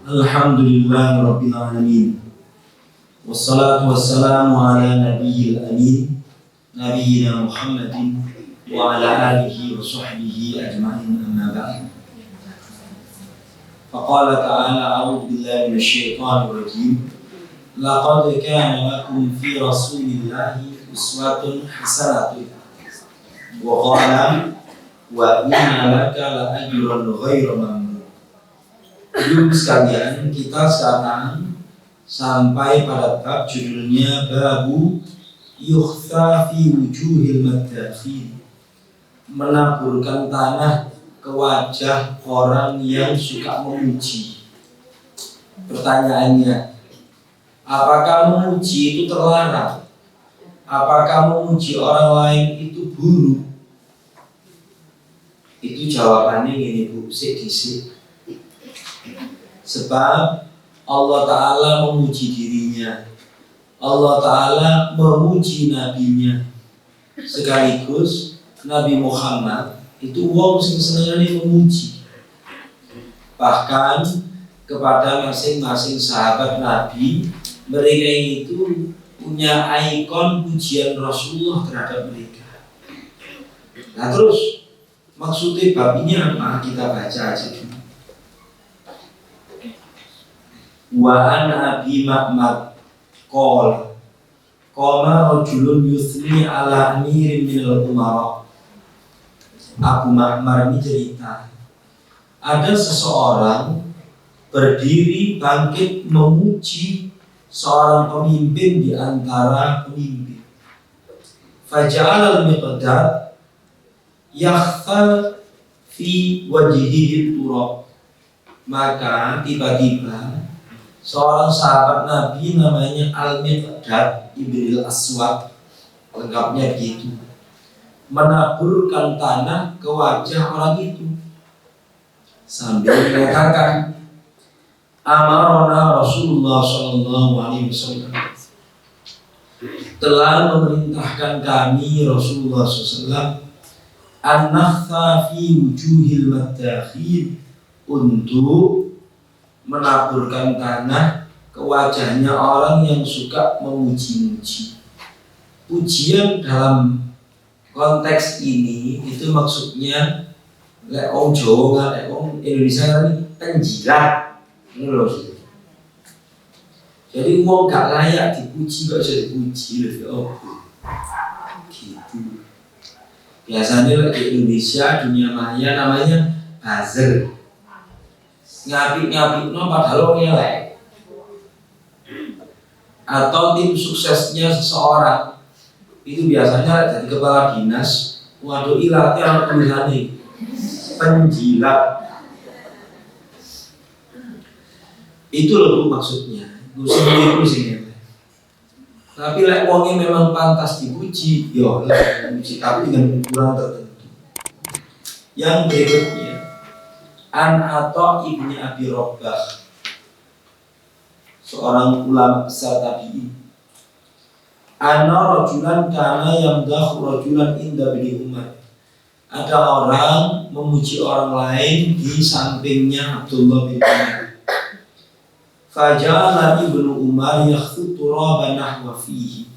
Alhamdulillahirabbil alamin. Wassalatu wassalamu ala nabiyil amin, nabiyyina Muhammadin wa ala alihi wa sahbihi ajma'in, amma ba'd. Faqala ta'ala, a'udzu billahi minasy syaithanir rajim. Laqad kana lakum fi rasulillahi uswatun hasanatun. Wa qala wa inna laka la ajran ghairu mamnun. Ibu sekalian, kita sekarang sampai pada bab judulnya babu yukhfa fi wujuhil madafin, menaburkan tanah ke wajah orang yang suka memuji. Pertanyaannya, apakah memuji itu terlarang? Apakah memuji orang lain itu buruk? Itu jawabannya gini Bu, disik. Sebab Allah Ta'ala memuji dirinya, Allah Ta'ala memuji nabinya. Sekaligus Nabi Muhammad itu wong sing senengane memuji. Bahkan kepada masing-masing sahabat Nabi, mereka itu punya ikon pujian Rasulullah terhadap mereka. Nah terus maksudnya bab ini apa? Kita baca aja dulu. Wa an Abi Ma'mar qala qama rajulun yusni ala amirin minal umara. Abu Ma'mar ini cerita, ada seseorang berdiri bangkit memuji seorang pemimpin di antara pemimpin. Faja'al al-miqdad yakhfa fi wajhihi turab. Maka tiba-tiba seorang sahabat Nabi namanya Al-Miqdad Ibnul Aswad, lengkapnya begitu, menaburkan tanah ke wajah orang itu sambil mengatakan, amarona Rasulullah SAW, telah memerintahkan kami Rasulullah SAW an-nakhfa fi wujuhil madakhin, untuk menaburkan tanah ke wajahnya orang yang suka memuji-muji. Pujian dalam konteks ini itu maksudnya lek wong Jawa, lek wong Indonesia ini penjilat. Jadi wong gak layak dipuji kok jadi dipuji loh. Gitu. Biasanya di Indonesia dunia maya namanya buzzer. Ngapik-ngapik no padahal ngelek. Atau tim suksesnya seseorang itu biasanya jadi kepala dinas, waduh ilatnya orang tulisannya penjilat. Itu loh maksudnya. Pusing. Tapi lek wongnya memang pantas dipuji, yo dipuji, tapi dengan ukuran tertentu. Yang berikutnya, An Atha ibni Abi Rabbah, seorang ulama besar tabi'in. Anna rajulan kana yamdahu rajulan inda bini Umar. Ada orang memuji orang lain di sampingnya Abdullah bin Umar. Faja'ala ibnu Umar yakhuttu turaban nahwa fihi.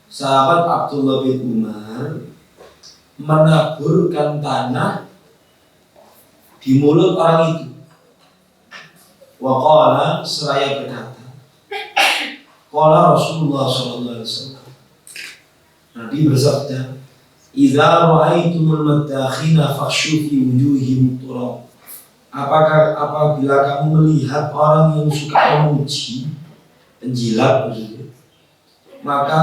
Sahabat Abdullah bin Umar menaburkan tanah di mulut orang itu. Wa qala, seraya berkata, qala Rasulullah SAW, Nabi bersabda, idza ra'aitumul madakhina fakhshu fi wujuhihim turab. Apabila kamu melihat orang yang suka memuji, penjilat maksudnya, maka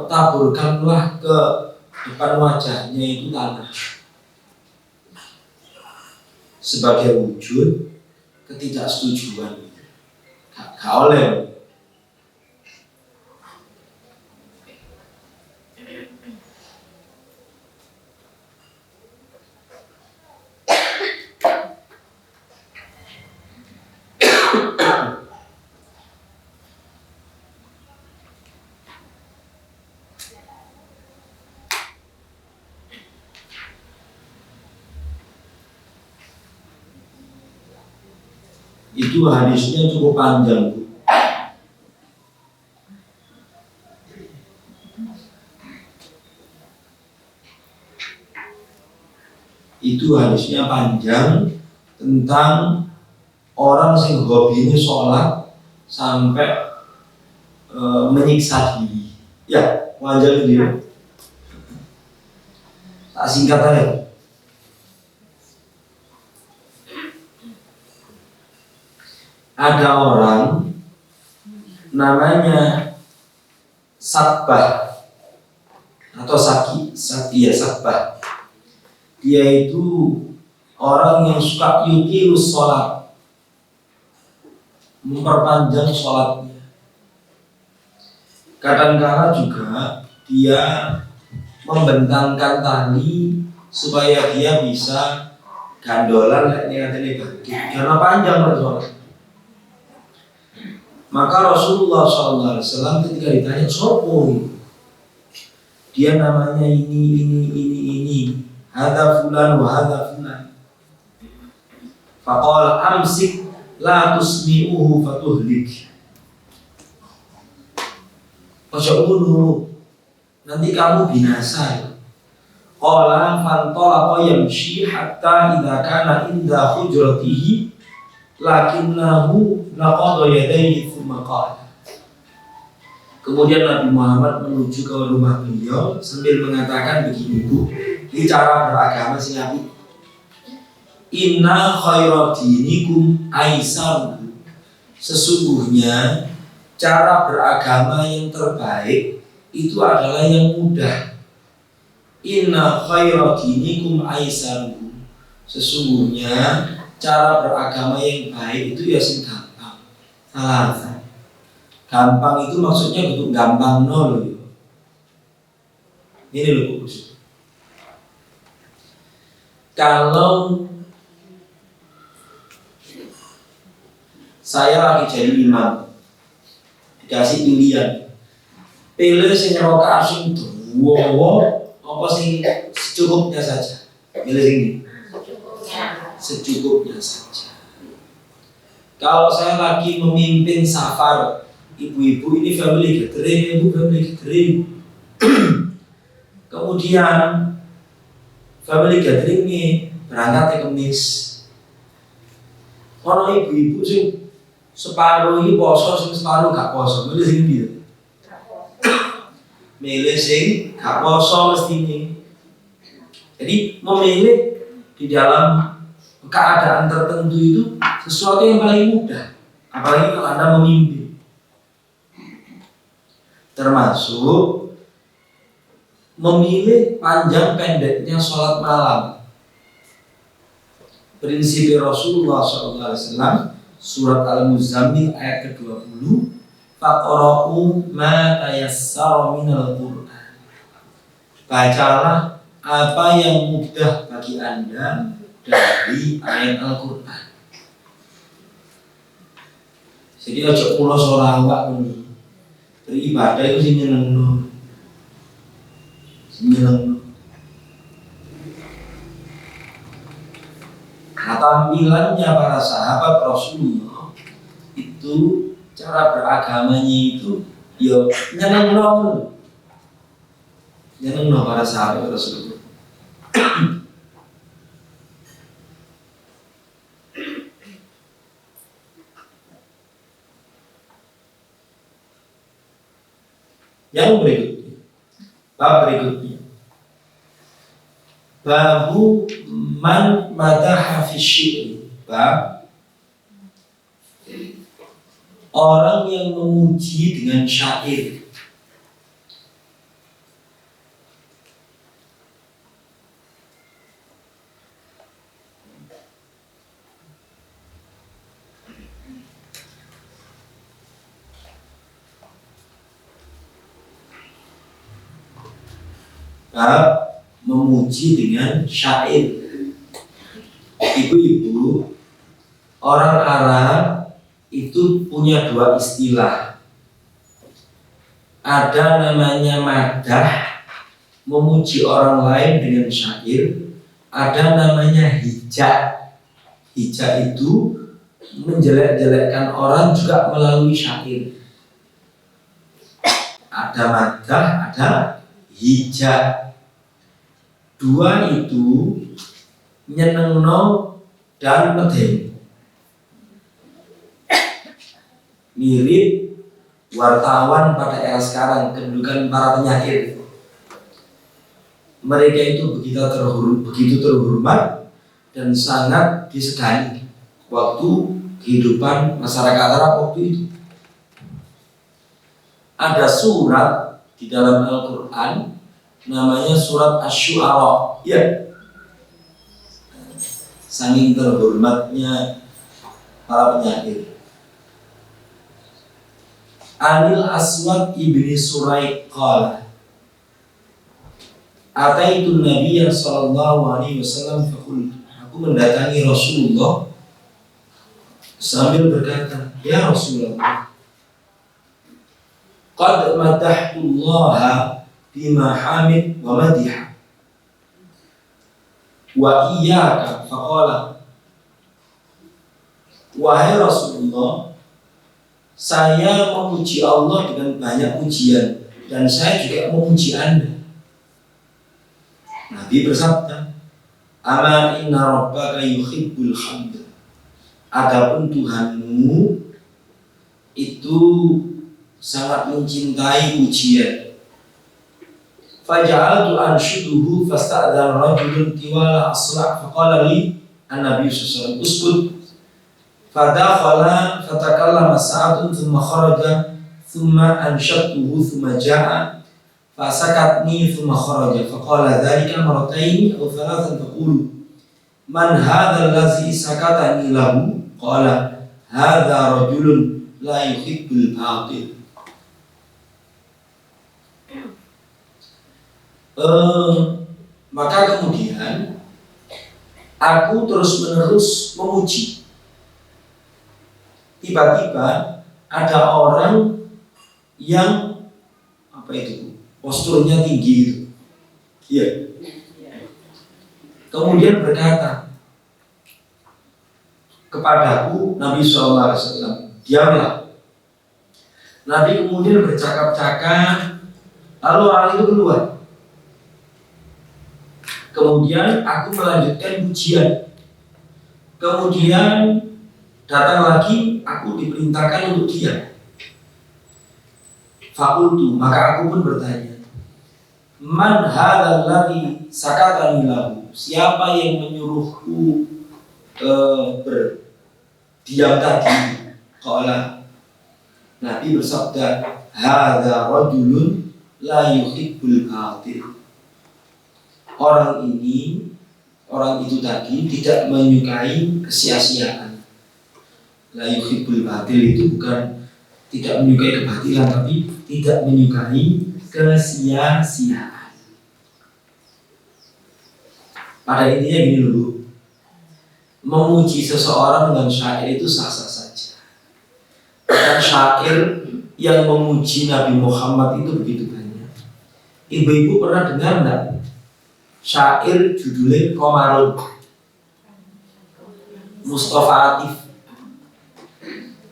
taburkanlah ke depan wajahnya itu tanah sebagai wujud ketidaksetujuan. Gak oleh. Itu hadisnya cukup panjang, Bu. Itu hadisnya panjang tentang orang sing hobinya sholat sampai menyiksa diri. Ya, panjang dia. Tak singkat aja. Ada orang namanya Sakbah atau Sakbah. Dia itu orang yang suka yutilus sholat, memperpanjang sholatnya. Kadang-kala juga dia membentangkan tali supaya dia bisa gandolan karena panjang sholat. Maka Rasulullah SAW ketika ditanya sopo, dia namanya ini, hadza fulan wa hadza fulan. Faqala amsik la tusmi'uhu fatuhlik. Ojo ngono, nanti kamu binasa. Qala fantalaqa yamshi hatta idza kana inda hujratihi lakinnahu laqad yadayhi thumma qala. Kemudian Nabi Muhammad menuju ke rumah beliau sambil mengatakan begini, Bu, ini cara beragama sing apik. Inna khairat dinikum aisaruhu. Sesungguhnya cara beragama yang terbaik itu adalah yang mudah. Inna khairat dinikum aisaruhu. Sesungguhnya cara beragama yang baik itu ya sing gampang. Salah. Gampang itu maksudnya bentuk gampang nol. Ini loh Bos. Kalau saya lagi jadi imam, dikasih pilihan, pilih sing rakaat sing dawa apa sing secukupnya saja. Pilih sing secukupnya saja. Kalau saya lagi memimpin safar, ibu-ibu ini family gathering, kemudian family gathering ini berangkat ke Kemis. Ono ibu-ibu sing separuh ini poso, sing separuh gak poso, milih sing ndi? Milih sing gak poso mestine. Jadi memilih di dalam keadaan tertentu itu sesuatu yang paling mudah, apalagi kalau Anda memimpin. Termasuk memilih panjang pendeknya sholat malam. Prinsip Rasulullah SAW, surat Al-Muzammil ayat ke-20, faqra'u ma tayassara minal Qur'an. Bacalah apa yang mudah bagi Anda dari ayat Al-Quran. Jadi ojo kula solawat ini. Beribadah itu sing nyenengno. Nah, tampilannya para sahabat Rasulullah itu cara beragamanya itu ya nyenengno para sahabat Rasulullah. Yang berikutnya, bab berikutnya, babu man madaha fi syi'ri. Bab orang yang memuji dengan syair. Bab memuji dengan syair. Ibu-ibu, orang Arab itu punya dua istilah. Ada namanya madah, memuji orang lain dengan syair. Ada namanya hija. Hija itu menjelek-jelekkan orang juga melalui syair. Ada madah, ada hijab. Dua itu nyenengno dan medeni. Mirip wartawan pada era sekarang, kedudukan para penyair. Mereka itu begitu terhormat dan sangat disegani waktu kehidupan masyarakat Arab waktu itu. Ada surat di dalam Al-Quran namanya surat Asy-Syu'ara. Ya, saking terhormatnya para penyair. Anil Aswad ibni Suraik qala Ataitu Nabiya sallallahu alaihi wasallam faqultu, aku mendatangi Rasulullah sambil berkata, ya Rasulullah, qad madahtullaha bima hamid wa madiha wa iyyaka faqala, wahai Rasulullah, saya memuji Allah dengan banyak pujian dan saya juga memuji Anda. Nabi bersabda, ama inna rabbaka yuhibbul hamd. Adapun Tuhanmu itu sangat mencintai pujian. Faja'altu anshuduhu fasta'dzana rajulun tiwala asla' faqala li an-nabiy sallallahu alaihi wasallam uskut. Fadakhala fatakallama sa'atun thumma kharaja thumma anshadtuhu thumma ja'a fasakatni thumma kharaja faqala dzalika marratayn aw thalathan taqulu man hadzal ladzi sakatani lahu qala hadza rajulun la yuhibbul batil. Maka kemudian aku terus-menerus memuji. Tiba-tiba ada orang yang posturnya tinggi itu. Iya. Kemudian berkata kepadaku, Nabi SAW, diamlah. Nabi kemudian bercakap-cakap, lalu orang itu keluar. Kemudian aku melanjutkan pujian. Kemudian datang lagi, aku diperintahkan untuk diam. Fakultu, maka aku pun bertanya, man hadzal ladzi sakatani lahu? Siapa yang menyuruhku berdiam tadi? Qala, Nabi bersabda, hadza rajulun la yuhibbul batil. Orang itu tadi tidak menyukai kesia-siaan. La yuhibbul batil itu bukan tidak menyukai kebatilan, tapi tidak menyukai kesia-siaan. Pada intinya gini dulu, memuji seseorang dengan syair itu sah-sah saja. Dan syair yang memuji Nabi Muhammad itu begitu banyak. Ibu-ibu pernah dengar enggak syair judulnya Komarun? Mustafa Atif.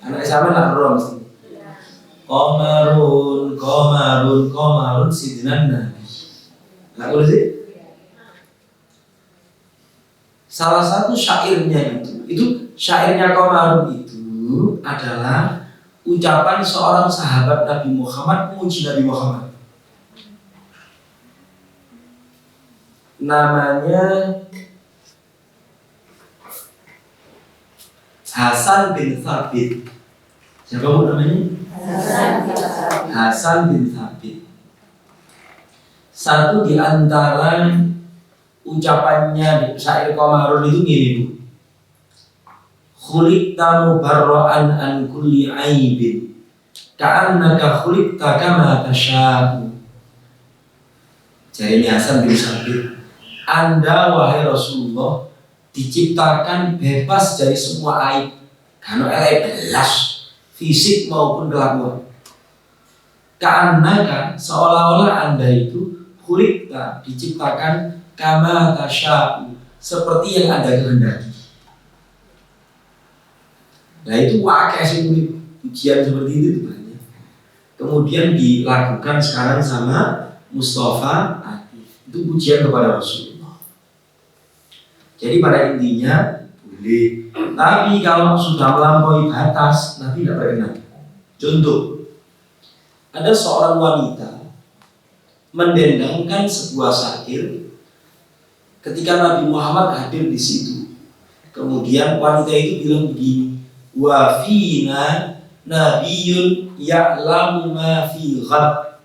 Anak SMA nak roh mesti. Komarun, komarun, komarun sidinan Nabi. Lagu sih. Salah satu syairnya itu syairnya Komarun itu adalah ucapan seorang sahabat Nabi Muhammad memuji Nabi Muhammad. Namanya Hasan bin Thabit. Siapa bu namanya? Hasan bin Thabit. Satu di antara ucapannya di syair Komarun itu gini bu, khuliqta mubarra'an an kulli aibin ka'annaka khuliqta kama tasya'u. Jadi ini Hasan bin Thabit, Anda wahai Rasulullah diciptakan bebas dari semua aib, karena aib belas fisik maupun kelakuan. Ka'annaka seolah-olah Anda itu khuliqta diciptakan kama tasya'u seperti yang Anda kehendaki. Nah itu wakai sih pujian seperti itu banyak. Kemudian dilakukan sekarang sama Mustafa Atif. Itu pujian kepada Rasulullah. Jadi pada intinya boleh. Tapi kalau sudah melampaui batas, Nabi tidak berkenan. Contoh, ada seorang wanita mendendangkan sebuah syair ketika Nabi Muhammad hadir di situ. Kemudian wanita itu bilang begini, wa fina nabiyyun ya'lamu ma fi ghad.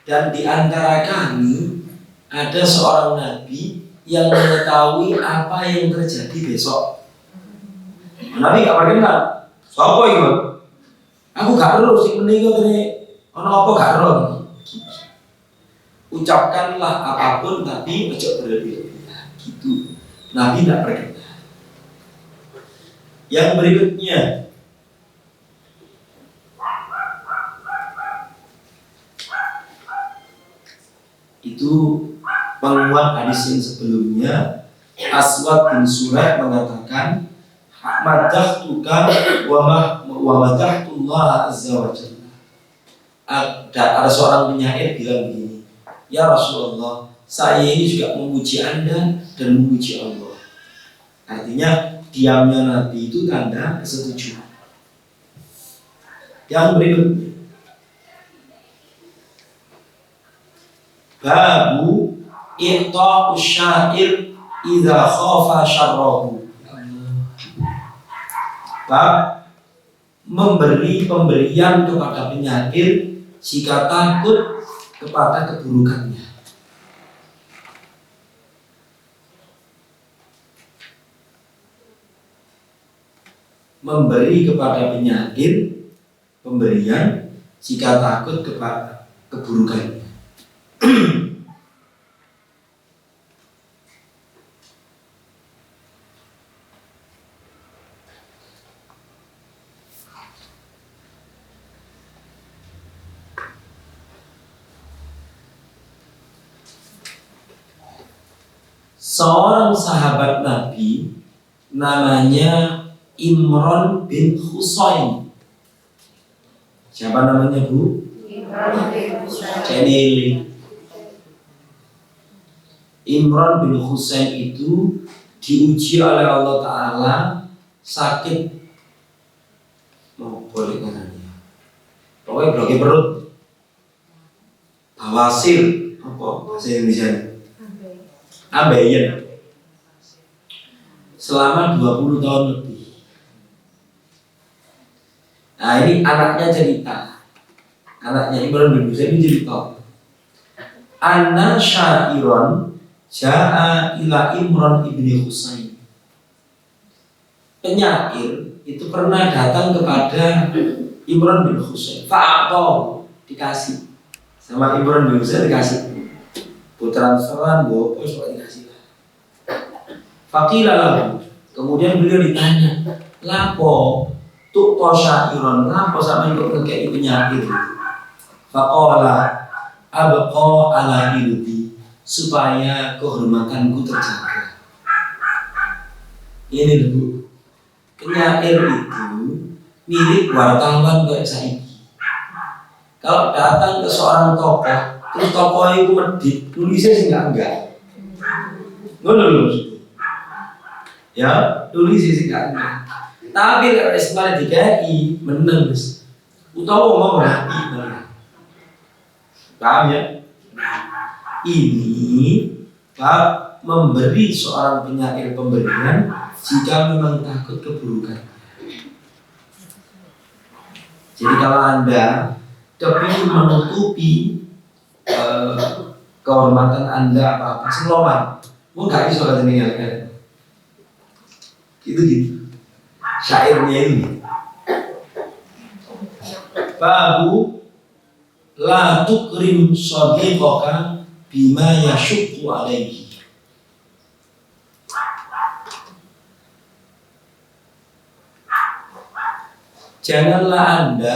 Dan di antara kami ada seorang nabi yang mengetahui apa yang terjadi besok. Nabi gak berkenan. Sopo iki, aku gak ero sing menika kene ana apa gak ero. Ucapkanlah apapun tapi ojo berlebihan. Gitu. Nabi tidak berkenan. Yang berikutnya, itu penguat hadis yang sebelumnya. Aswad bin Suraih mengatakan, madahtuka wa madahtullah azza wa jalla. Ada seorang penyair bilang begini, ya Rasulullah, saya ini juga memuji Anda dan memuji Allah. Artinya diamnya Nabi itu tanda kesetujuan. Yang berikutnya, babu i'ta'us syair idza khafa syarrahu. Bab memberi pemberian kepada penyair jika takut kepada keburukannya. Memberi kepada penyair pemberian jika takut kepada keburukannya. Seorang sahabat Nabi namanya Imran bin Husain. Siapa namanya, Bu? Imran bin Husain. Cenili. Imran bin Husain itu diuji oleh Allah Ta'ala sakit. Mau boleh kanannya. Pokoknya bloki perut. Bawasir. Apa bahasa Indonesia? Ambeien. Selama 20 tahun lebih. Nah ini anaknya cerita. Anaknya Imran bin Husain ini cerita. Anna syairon ja'a ila Imran ibni Husain. Penyair itu pernah datang kepada Imran bin Husain. Fa'atau, dikasih. Sama Imran bin Husain dikasih. Transferan gue, dikasih lah. Fakila lalu, kemudian beliau ditanya, lapo tuk tosyairon, lapo sama ikut ngekei penyair. Fakola abqa ala ildi, supaya kehormatanku terjaga. Ini dulu, penyair itu milik wartawan kayak saiki. Kalau datang ke seorang tokoh, terus tokoh itu medit, tulisnya sih enggak. Ngono lho. Ya, tulisnya sih enggak. Tapi lek wis mari dikai meneng wis. Utawa ngomong rapi bener. Paham ya? Ini bab memberi seorang penyair pemberian jika memang takut keburukan. Jadi kalau Anda kepingin menutupi kehormatan Anda apa-apa seloman, mau gak bisa katanya kan? Gitu. Syairnya ini. Babu la tukrim sadiqaka bima yashukku alaihi. Janganlah Anda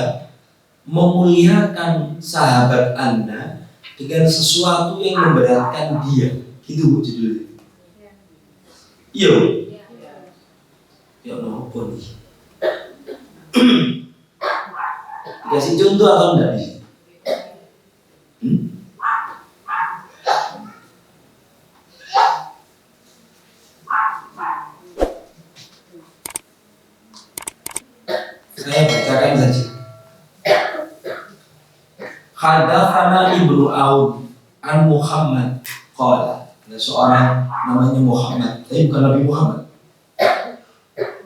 memuliakan sahabat Anda dengan sesuatu yang memberatkan dia. Gitu judulnya. Iya. Ya nopo nih. Dikasih contoh atau enggak di sini? Saya bacakan saja. Hadatsana Ibnu Aun an Muhammad qala. Ada seorang namanya Muhammad, tapi bukan Nabi Muhammad.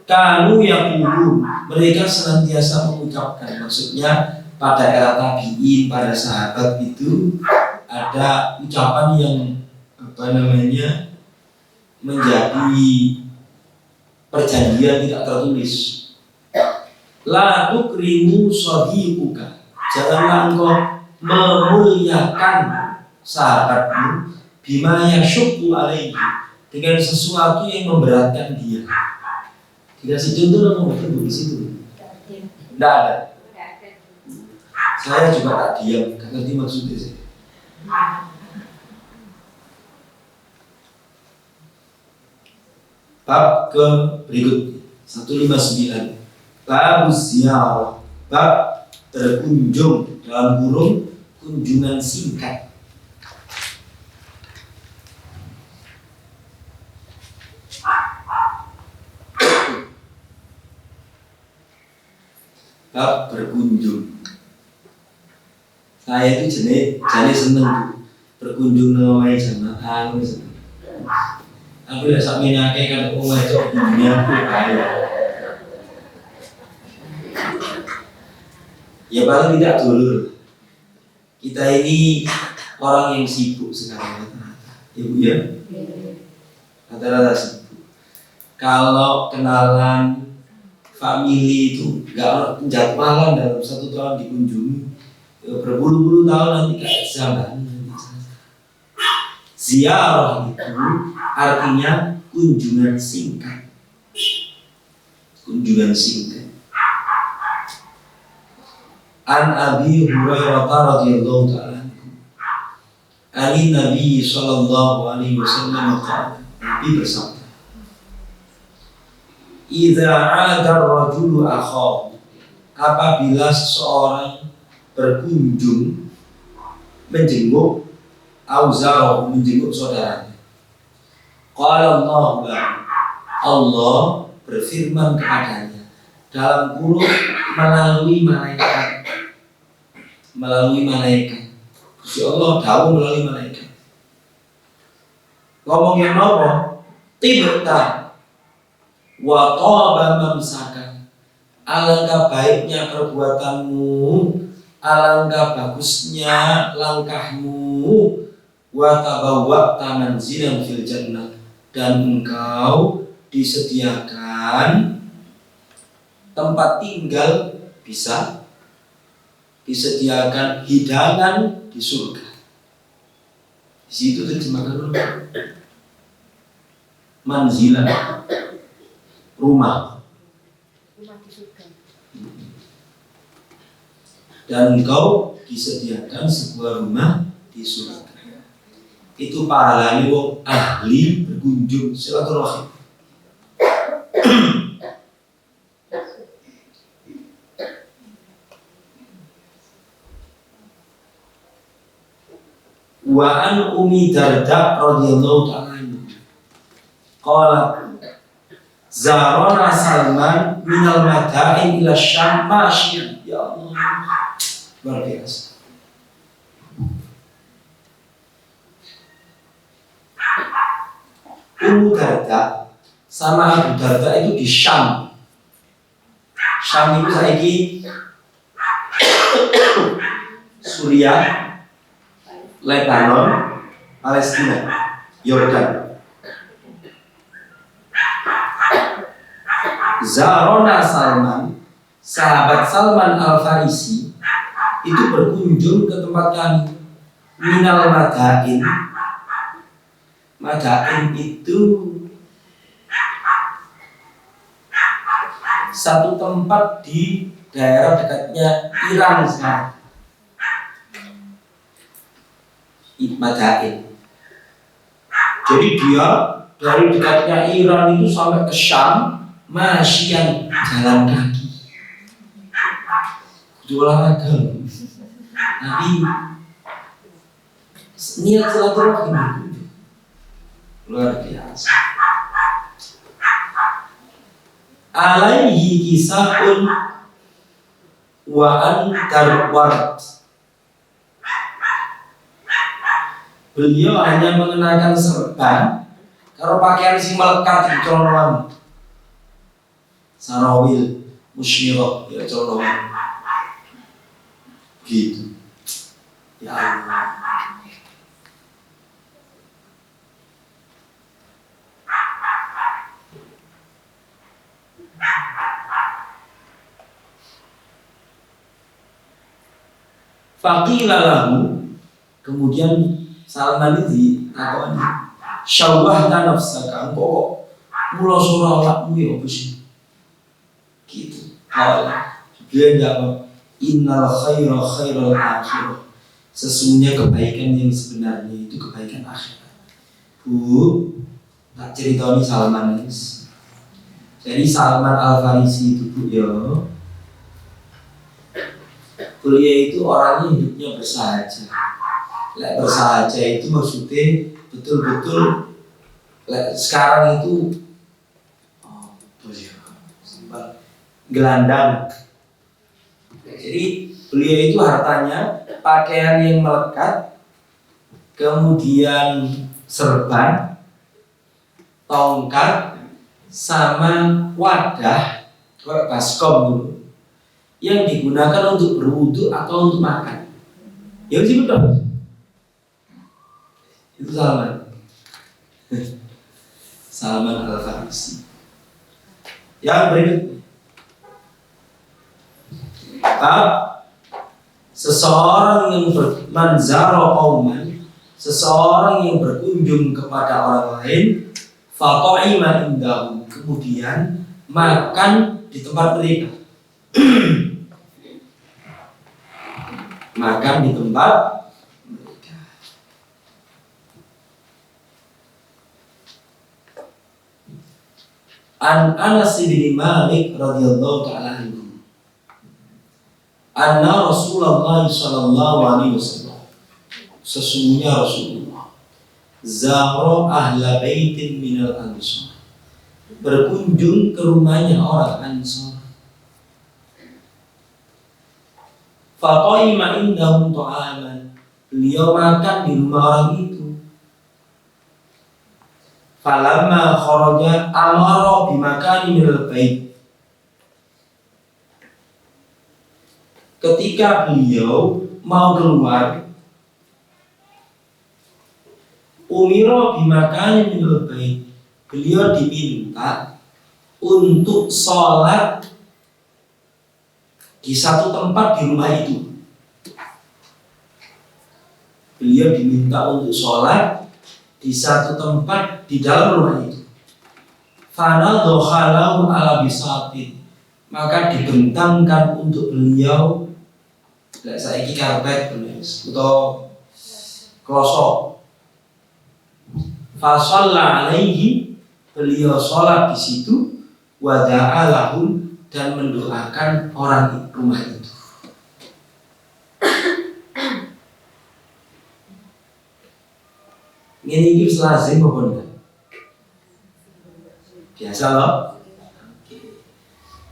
Kanu yaqulun, mereka senantiasa mengucapkan, maksudnya pada era tabi'in, pada sahabat itu ada ucapan yang menjadi perjanjian tidak tertulis. La tukrimu sadiquka, janganlah engkau memuliakan sahabatmu bima yasyukku alaihi, dengan sesuatu yang memberatkan dia. Dikasih contoh dong, betul di situ. Tidak ada. Saya juga tak diam, gak ngerti maksudnya saya. Bab ke berikutnya 159. Bab ziarah, bab berkunjung, dalam kurung kunjungan singkat. Bab berkunjung. Saya itu jadi seneng berkunjung namanya jamaah seneng. Aku tidak sampai nyake kan itu dunia aku kaya. Ya paling tidak dulu. Kita ini orang yang sibuk sekarang, Ibu ya. Rata-rata sibuk. Kalau kenalan family itu nggak penjadwalan dalam 1 tahun dikunjungi, berpuluh-puluh tahun nanti gak zaman. Ziarah itu artinya kunjungan singkat. Kunjungan singkat. An Abi Hurairah radhiyallahu ta'ala anhu, Nabi sallallahu alaihi wasallam qala, Nabi bersabda, idza 'ada ar-rajulu akhahu, apabila seseorang berkunjung menjenguk auzaro, menjenguk saudaranya, qala Allah berfirman kepadanya dalam kurung melalui malaikat. Gusti Allah dawuh melalui malaikat. Ngomongnya apa? Tibta wa taba mamsaka. Alangkah baiknya perbuatanmu, alangkah bagusnya langkahmu, wa tabawwa'ta manzilan fil jannah, dan engkau disediakan tempat tinggal, bisa disediakan hidangan di surga. Di situ terjemahkan manzilan, rumah di surga. Dan engkau disediakan sebuah rumah di surga. Itu pahalanya wong ahli berkunjung silaturahim. Wa an Ummi Darda radhiyallahu ta'ala anha qala zarana Salman minal madain ila Syam masyian. Ya Allah, luar biasa. Ummu Darda sama Abu Darda itu di Syam. Syam itu saiki Suriah, Lebanon, Palestina, Yordan. Zarona Salman, sahabat Salman Al-Farisi itu berkunjung ke tempat kami. Minal madain. Madain itu satu tempat di daerah dekatnya Iran sekarang. Madain. Jadi dia dari dekatnya Iran itu sampai ke Syam masyian, jalan kaki. olahraga loh. Tapi niat silaturahim itu luar biasa. Alaihi kisahun wa antar ward. Beliau hanya mengenakan serban kalau pakaian sing melekat di celana sarawil musyrah ya celana gitu. Ya Allah. Faqila lahu, kemudian Salman ini takoni, syawahta nafsaka, kok mula surah awakmu ya apa sih? Gitu. Dia jawab, innal khaira khairal akhirah. Sesungguhnya kebaikan yang sebenarnya itu kebaikan akhirat. Bu, tak ceritani Salman ini. Jadi Salman Al-Farisi itu Bu ya, beliau itu orangnya hidupnya bersahaja. Bersahaja itu maksudnya betul-betul sekarang itu gelandang. Jadi beliau itu hartanya pakaian yang melekat, kemudian serban, tongkat, sama wadah kayak baskom dulu yang digunakan untuk berwudu atau untuk makan. Ya sih betul. Itu Salman Al-Farisi. Yang berikutnya, seseorang yang manzaro qauman, seseorang yang berkunjung kepada orang lain, faqa'ima indahum, kemudian makan di tempat mereka. Makan di tempat mereka. An Anas bin Malik radhiyallahu ta'ala anhu, anna Rasulullah sallallahu alaihi wasallam, sesungguhnya Rasulullah zara ahla baitin minal ansar, berkunjung ke rumahnya orang Ansar. Faqaima indahum ta'aman, beliau makan di rumah orang itu. Falamma kharaja amara bimakani minal bait, ketika beliau mau keluar, umira bimakani minal bait, beliau diminta untuk sholat di satu tempat di rumah itu. Beliau diminta untuk sholat di satu tempat di dalam rumah itu. Fana dohalahu ala bisatin, maka dibentangkan untuk beliau saiki karpet atau klosok. Fasalla alaihi, beliau sholat di situ, wada'a lahum, dan mendoakan orang rumah itu. Ini lazim apa enggak? Biasa loh.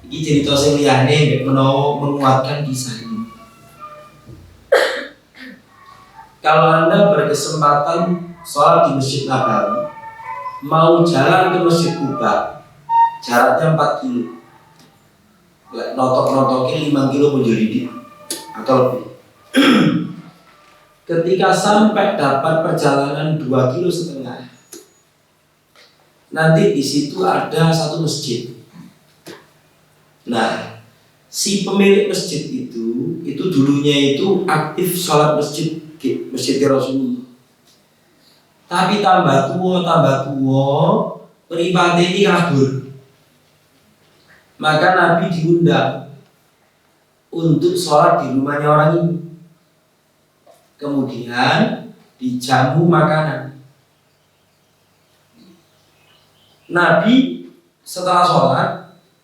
Ini cerita sing liyane menawa menguatkan kisah ini. Kalau Anda berkesempatan sholat di Masjid Nabawi, mau jalan ke Masjid Kuba, jaraknya 4 kilo. Notok-notoknya 5 kilo menjadi atau lebih. Ketika sampai dapat perjalanan 2,5 kilo, nanti di situ ada satu masjid. Nah, si pemilik masjid itu dulunya itu aktif sholat masjid Rasulullah. Tapi tambah tua, peribadi ini kabur. Maka Nabi diundang untuk sholat di rumahnya orang ini. Kemudian dijamu makanan. Nabi setelah sholat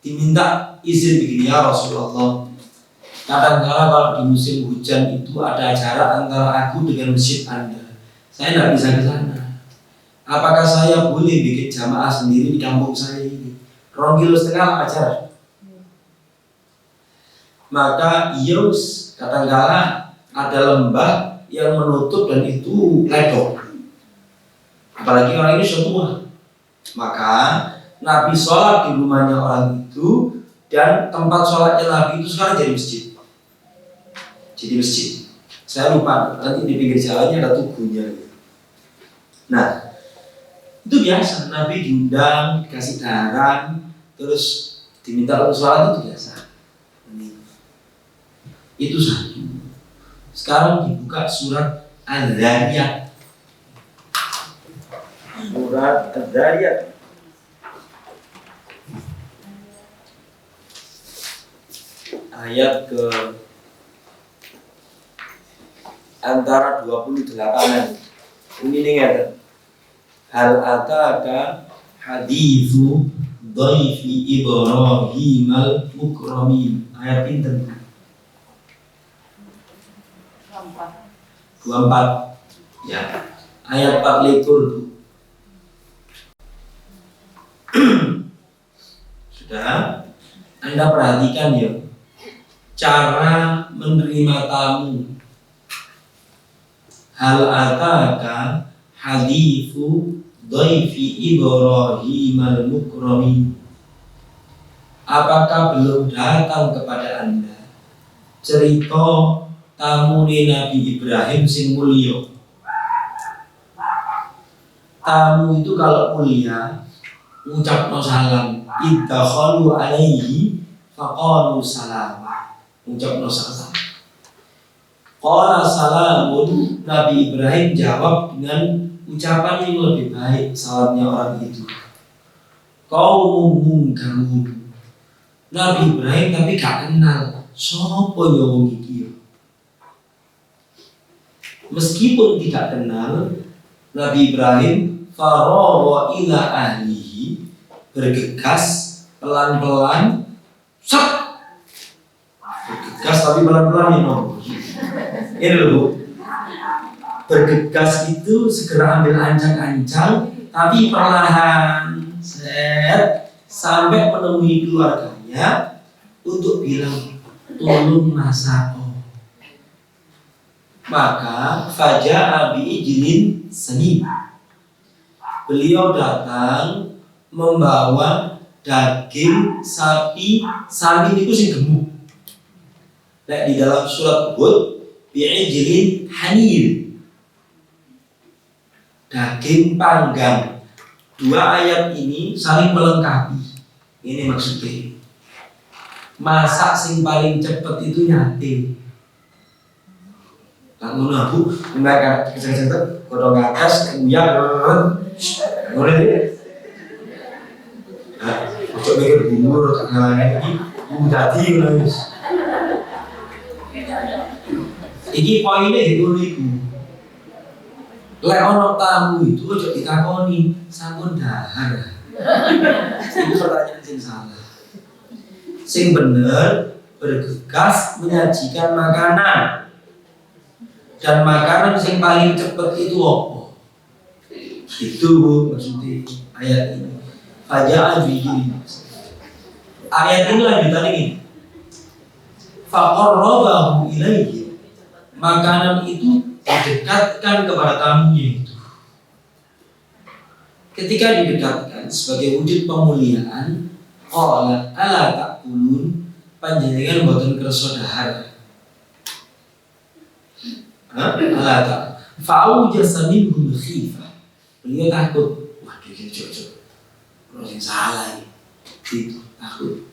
diminta izin begini, ya Rasulullah, Kadang-kala kalau di musim hujan itu ada jarak antara aku dengan masjid Anda, saya tidak bisa ke sana. Apakah saya boleh bikin jamaah sendiri di kampung saya ini? 2,5 km aja. Maka Yus kadang-kala ada lembah yang menutup dan itu ledok. Apalagi orang ini sudah tua. Maka Nabi sholat di rumahnya orang itu, dan tempat sholatnya Nabi itu sekarang jadi masjid. Jadi masjid. Saya lupa, nanti di pinggir jalannya ada tugunya. Nah, itu biasa. Nabi diundang, dikasih garam, terus diminta untuk sholat, itu biasa. Itu satu. Sekarang dibuka surat Al-Zariyat. Surat Al-Zariyat. Ayat ke antara 28-an. Ini nih, hal ataka hadithu dhaifi Ibrahim al-mukramin. Ayat pinten? 24. Ya. Ayat 24. Sudah, Anda perhatikan ya, cara menerima tamu. Hal ataka hadithu dhaifi Ibrahim al-mukramin. Apakah belum datang kepada Anda cerita tamu Nabi Ibrahim sing mulia? Tamu itu kalau mulia ngucapno salam, idakhalu alaihi faqalu salam. Ngucapno salam. Qala salamun, Nabi Ibrahim jawab dengan ucapan yang lebih baik salamnya orang itu. Qaumum munkarun. Nabi Ibrahim tapi gak kenal sapa ya wong iki. Meskipun tidak kenal, Nabi Ibrahim faragha ila ahlihi, bergegas pelan-pelan, bergegas tapi pelan-pelan ya no. Ini loh, bergegas itu segera ambil ancang-ancang tapi perlahan, sampai menemui keluarganya untuk bilang tolong masak. Maka faja'a bi'ijlin sanim. Beliau datang membawa daging sapi itu sing gemuk. Nah, di dalam surat Hud, bi'ijlin hanir, daging panggang. Dua ayat ini saling melengkapi. Ini maksudnya. Masak sing paling cepet itu nyate. Lalu nabu, mereka kecil-kecil kodong atas, uyang, boleh deh. Nah, untuk mikir bumbu, tak ngalangan ini, bumbu tadi guys. Ini poinnya itu ribu. Lek ono tamu itu ojo ditakoni sampun dahar. Itu pertanyaan sing salah. Sing bener bergegas menyajikan makanan. Dan makanan yang paling cepat itu apa? Itu maksudnya ayat ini. Faja'a bihi. Ayat ini lanjutan ini. Faqarrabahu ilaihi. Makanan itu didekatkan kepada tamunya itu. Ketika didekatkan sebagai wujud pemuliaan, qala ala ta'kulun, panjenengan boten kersa dahar. Alata fa'ujasa minhum khifah. Beliau takut. Waduh ini cocok. Terus yang salah ini. Itu takut.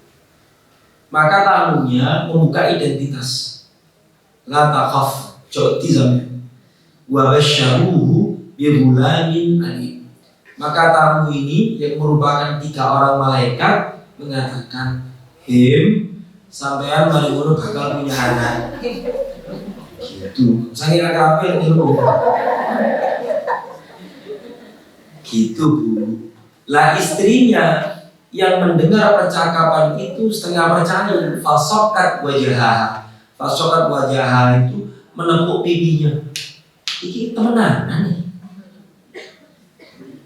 Maka tamunya membuka identitas. La takhaf, jodi zamnya. Wa basyaruhu bi ghulamin alim. Maka tamu ini yang merupakan 3 orang malaikat mengatakan, "Him, sampean mari ngono bakal punya anak." Gitu, saya kafir ilmu. Gitu Bu. Lah istrinya yang mendengar percakapan itu setengah percaya, fasokat wajah, Fasokat wajah itu menepuk pipinya. Iki temenan nih.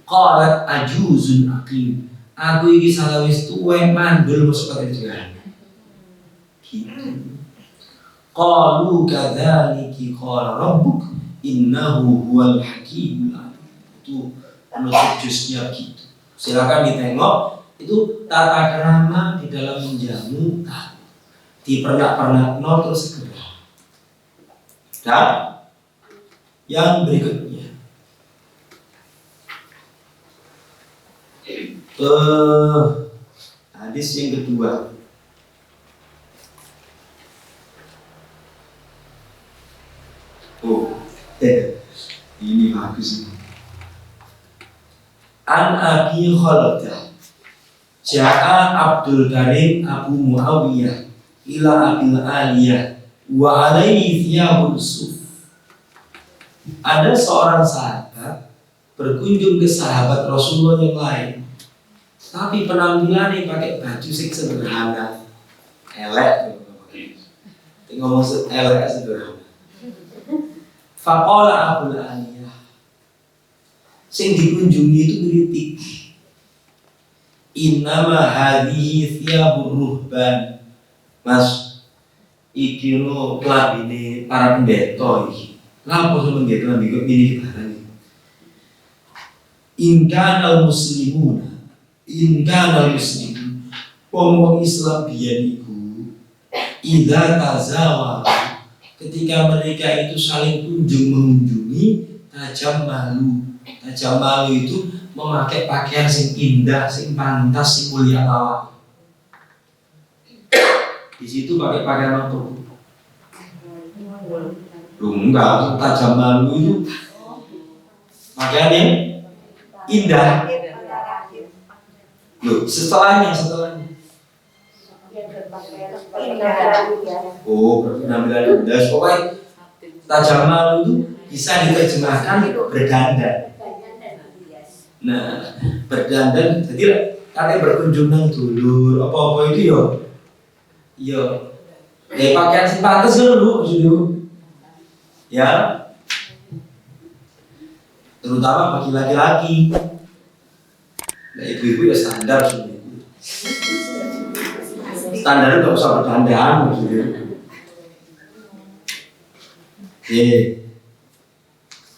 Qalat ajuzun aqim. Aku iki salawis tuwek mandul masuk keterangan. Gitu. Qalu kadzaliki qala rabbuk innahu huwal hakimul alim. Itu penutup jusnya gitu. Silakan ditengok itu tata krama di dalam menjamu di pernak-pernak terus segera. Dan yang berikutnya hadis yang kedua. Ini bagus. An Abi Khaladah Ja'a Abdul Karim Abu Muawiyah ila Abil Aliyah wa alaihi thiyabun suf. Ada seorang sahabat berkunjung ke sahabat Rasulullah yang lain, tapi penampilannya pakai baju sing sederhana, elek. Ngomong elek sederhana. Faqala Abul Aliyah, sing dikunjungi itu kritik. Innama hadhihi thiyabur ruhban. Mas, iki no klambine para pendeta iki. Lha apa sampeyan nggih klambi kok ngene iki barang iki. In kana muslimun wong Islam biyen iku idza tazawa, ketika mereka itu saling kunjung mengunjungi, tajam malu itu memakai pakaian sing indah, sing pantas, sing mulia awak. Di situ pakai pakaian apa? Lu enggak, tajam malu itu pakaian yang indah. Loh, setelahnya. Oh, penampilan indah. Pokoknya tajam malu itu bisa diterjemahkan berdandan. Nah, berdandan, jadi kalian berkunjung nang dulur, apa-apa itu yo, pakaian sing pantes dulu, ya, terutama bagi laki-laki. Nah, ibu-ibu ya standar sebenarnya. Standar nggak usah berdandan, maksudnya.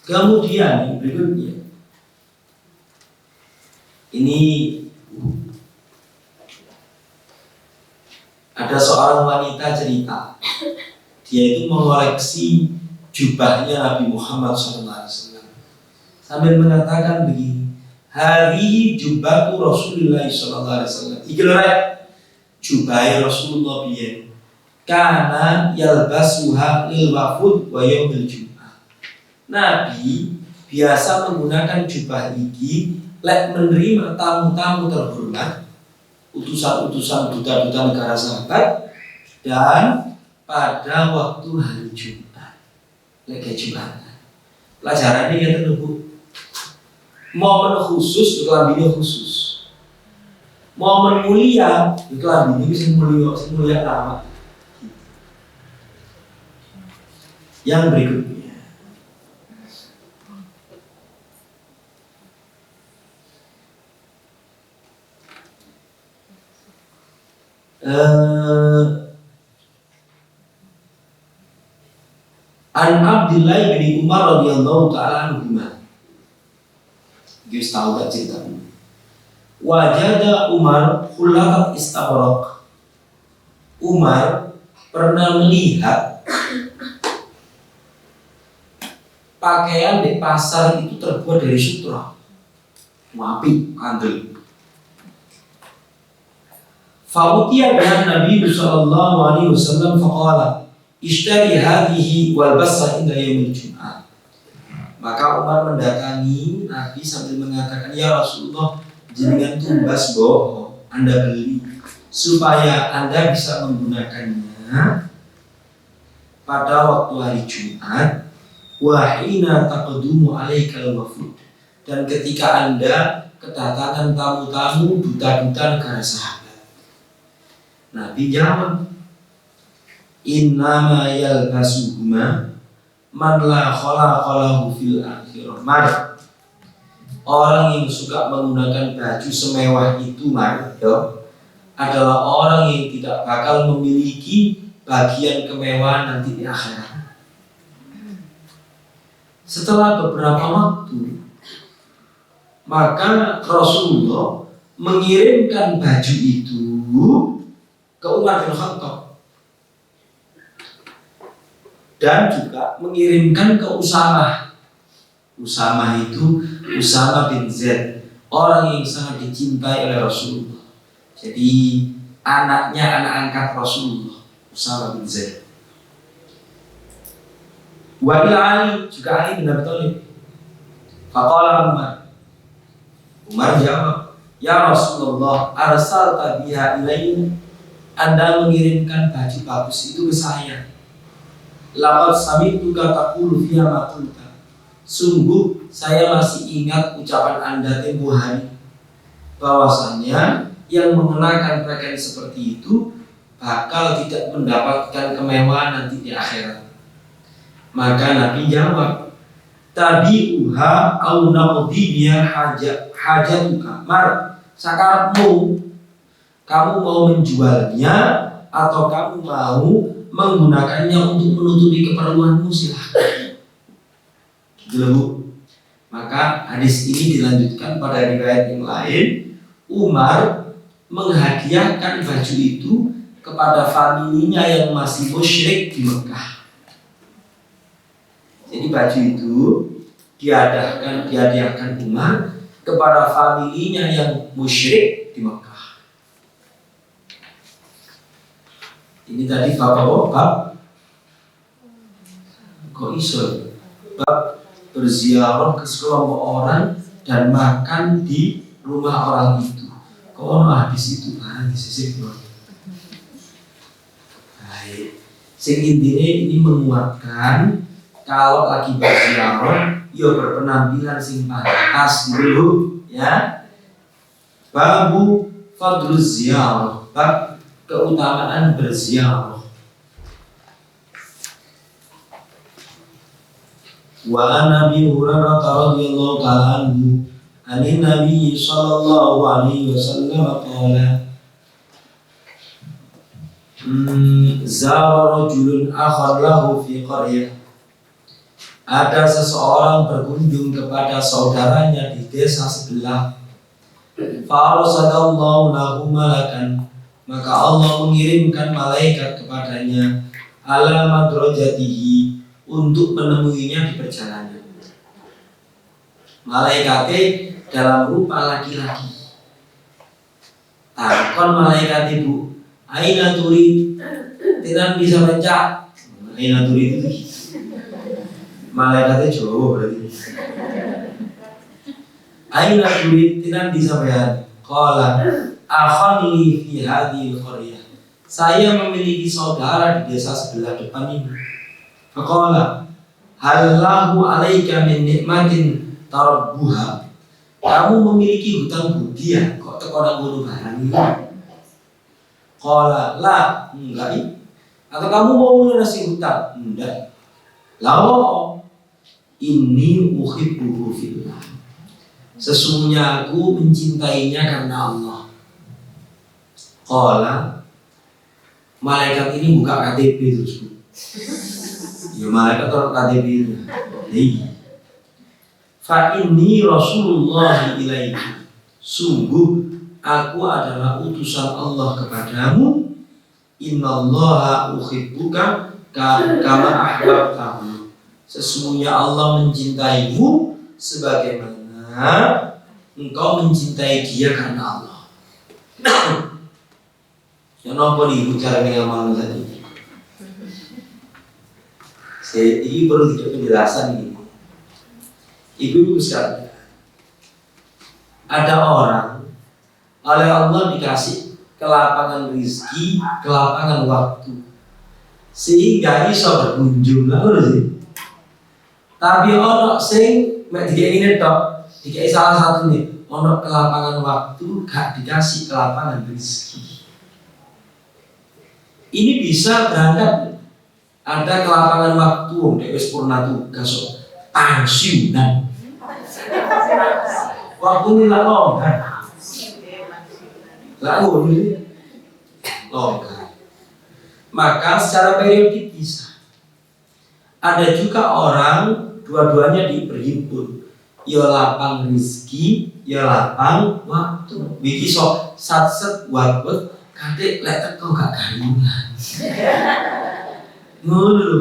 Kemudian berikutnya. Ini ada seorang wanita cerita, dia itu mengoleksi jubahnya Nabi Muhammad SAW sambil mengatakan begini, hari jubahku Rasulullah SAW. Iki lho rek, jubah Rasulullah biyen kana yalbasuha lil wafud wa yaumil jum'ah. Nabi biasa menggunakan jubah iki lek menerima tamu-tamu terhormat, utusan-utusan duta-duta negara sahabat, dan pada waktu hari Jumat, lek Jumatan. Pelajaran ini kita Bu. Momen khusus, kelambinya khusus. Momen mulia, kelambinya bisa mulia tamat. Yang berikutnya. An Abdullah bin Umar radhiyallahu ta'ala anhuma. Guys tahu gak cerita ini? Wajada Umar khulatat istabraq. Umar pernah melihat pakaian di pasar itu terbuat dari sutra. Wapi, andel. Fa'utiya dengan Nabi sallallahu alaihi wasallam faqala ishtari hadhihi wal basra inda yaumil jum'ah. Maka Umar mendatangi Nabi sambil mengatakan, ya Rasulullah, jenengan tumbas bohong, Anda beli supaya Anda bisa menggunakannya pada waktu hari Jumat, wa hina taqdumu alaikal wafud, dan ketika Anda kedatangan tamu-tamu duta-duta negara sahabat. Nabi jawab, innama yalbasuhuma man la khalaqa lahu fil akhirah. Orang yang suka menggunakan baju semewah itu adalah orang yang tidak bakal memiliki bagian kemewahan nanti di akhirat. Setelah beberapa waktu, maka Rasulullah mengirimkan baju itu ke Umar bin Khattab dan juga mengirimkan ke Usamah. Usamah itu Usamah bin Zaid, orang yang sangat dicintai oleh Rasulullah. Jadi anaknya anak angkat Rasulullah, Usamah bin Zaid. Wa ila Ali, juga Ali bin Abi Thalib. Faqala Umar jawab, ya Rasulullah, arsalta biha ilayna, Anda mengirimkan baju bagus itu ke saya. Laqad sami'tuka taqulu fiha ma qulta. Sungguh saya masih ingat ucapan Anda tempo hari bahwasanya yang mengenakan pakaian seperti itu bakal tidak mendapatkan kemewahan nanti di akhirat. Maka Nabi jawab, tabi'uha au naqdi biha hajatuka. Sakarepmu, kamu mau menjualnya atau kamu mau menggunakannya untuk menutupi keperluanmu, silahkan. Gitu. Maka hadis ini dilanjutkan pada riwayat yang lain. Umar menghadiahkan baju itu kepada familinya yang masih musyrik di Mekah. Jadi baju itu dihadiahkan Umar kepada familinya yang musyrik di Mekah. Ini tadi bab kok iso bab berziarah ke sekelompok orang dan makan di rumah orang itu. Kok habis itu barang disisip loh. Baik. Sing intine ini menguatkan kalau lagi berziarah ya berpenampilan sing pantas dulu ya. Babu fadluz ziarah, bab keutamaan berziarah. Wa Nabi Hurairah radhiyallahu ta'ala anhu anin Nabi sallallahu alaihi wasallam qala zara rajulun akhar lahu fi qaryah. Ada seseorang berkunjung kepada saudaranya di desa sebelah. Fa arsalallahu lahu malakan, maka Allah mengirimkan malaikat kepadanya ala madrajatihi, untuk menemuinya di perjalanan. Malaikatnya dalam rupa laki-laki. Takon malaikat ibu, aina turi, tidak bisa baca. Aina turi itu malaikatnya Jawa berarti. Aina turi, tidak bisa baca. Qala akhani fi hadhil qaryah. Saya memiliki saudara di desa sebelah depan ini. Faqala hal lahu alaika min nikmatin tarabbuha. Kamu memiliki hutang budi ya, kok teko nang ngono barang iki. Qala la, enggak. Atau kamu mau lunasi hutang? Enggak. Lawa inni uhibbuhu fillah. Sesungguhnya aku mencintainya karena Allah. Qala, malaikat ini buka KTP terus. Ya malaikat taruh KTP-nya. Fa inni Rasulullah ilaika. Sungguh aku adalah utusan Allah kepadamu. Innallaha uhibbuka kama ahbabtahu. Sesungguhnya Allah mencintaimu sebagaimana engkau mencintai Dia karena Allah. Ya napa nih cara ngamal tadi? Ini perlu tidak penjelasan ini. Ibu-ibu sekalian, ada orang oleh Allah dikasih kelapangan rezeki, kelapangan waktu, sehingga bisa berkunjung lah sih. Tapi ono sing mek dikene tok, dikene salah satu nih, ono kelapangan waktu gak dikasih kelapangan rezeki. Ini bisa berangkat Ada kelapangan waktu nek wis purna tugas pensiunan. Waktu ini lah longgar. Lah ini longgar. Maka secara periodik bisa. Ada juga orang dua-duanya berhimpun. Ya lapang rezeki, ya lapang waktu. Wiki sok satset waktu kadek lek teko gak karunan. Ngono lho.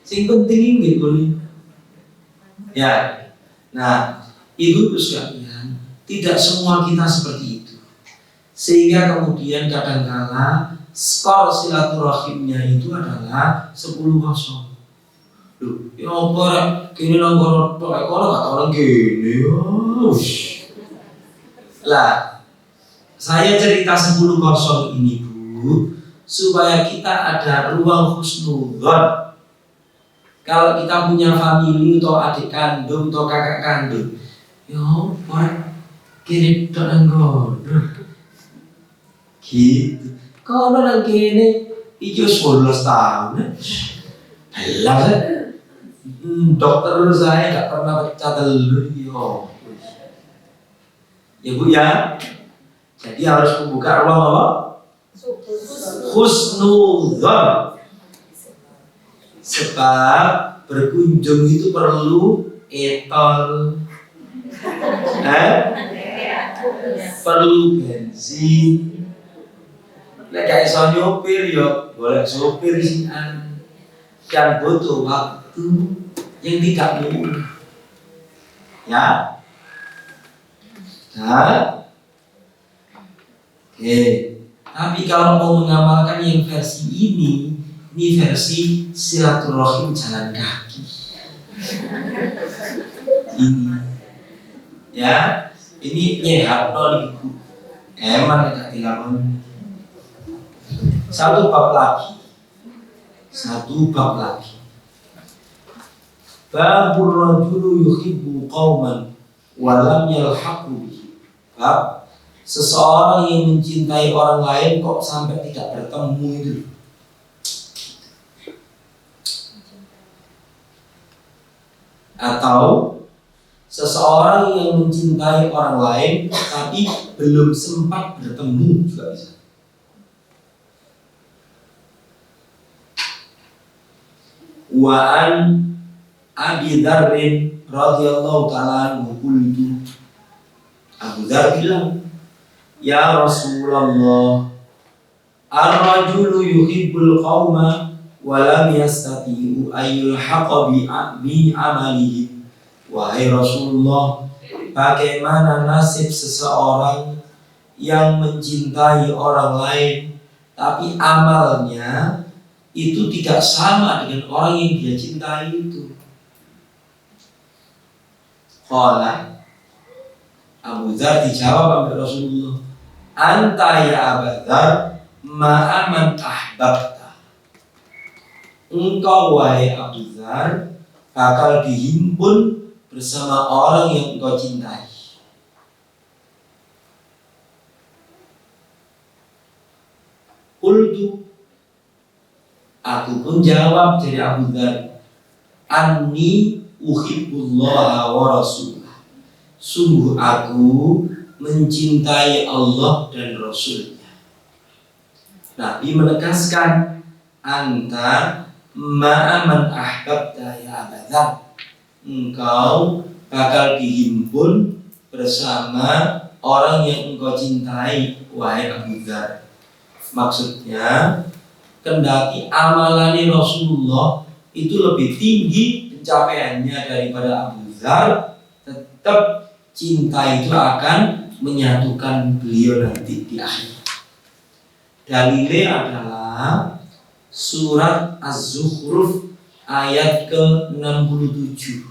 Sing penting inggih kuwi. Ya. Nah, Ibu sekalian, tidak semua kita seperti itu. Sehingga kemudian kadangkala skor silaturahimnya itu adalah 10-0. Loh, ya apa rek kene nang kono tok kono gak orang gini. Lah, saya cerita 10-0 ini Bu, supaya kita ada ruang husnudzon. Kalau kita punya famili atau adik kandung atau kakak kandung, ya apa kene tok nang kono. Gitu. Kono nang kene iki 11 tahun. Lah dokter saya gak pernah pecah telur ya Bu ya. Jadi harus membuka ruang apa? Husnudzon. Sebab berkunjung itu perlu etol, perlu bensin. Nek gak iso nyopir ya boleh sopir sian. Dan butuh waktu yang tidak mudah. Ya. Nah. Oke. Tapi kalau mau mengamalkan yang versi ini versi silaturahim jalan kaki. Ini. Ya. Ini nyehat Ibu. Emang tidak dilakukan. Satu bab lagi. Babur rajulu yuhibbu qauman wa lam yalhaqu bihi. Bab seseorang yang mencintai orang lain kok sampai tidak bertemu itu. Atau seseorang yang mencintai orang lain tapi belum sempat bertemu juga bisa. Wa an Abi Dzarrin radhiyallahu ta'ala anhu qultu. Abu Dzar bilang, "Ya Rasulullah, ar-rajulu yuhibbul qauma wa lam yastati'u ayyulhaqa bi amalihi." Wahai Rasulullah, bagaimana nasib seseorang yang mencintai orang lain tapi amalnya itu tidak sama dengan orang yang dia cintai itu? Qala, Abu Dzar dijawab oleh Rasulullah, "Anta ya Abu Dzar ma'aman ahbabta." Engkau wahai Abu Dzar bakal dihimpun bersama orang yang engkau cintai. Qultu, aku pun jawab dari Abu Dzar, "Anni uhibbullah wa rasulah." Sungguh aku mencintai Allah dan Rasulnya. Nabi menegaskan, "Anta ma'aman ahbabta ya Abu Dzar." Engkau bakal dihimpun bersama orang yang engkau cintai wahai Abu Dzar. Maksudnya, kendati amalan Rasulullah itu lebih tinggi pencapaiannya daripada Abu Dzar, tetap cinta itu akan menyatukan beliau nanti di akhir. Dalilnya adalah surat Az-Zukhruf ayat ke-67.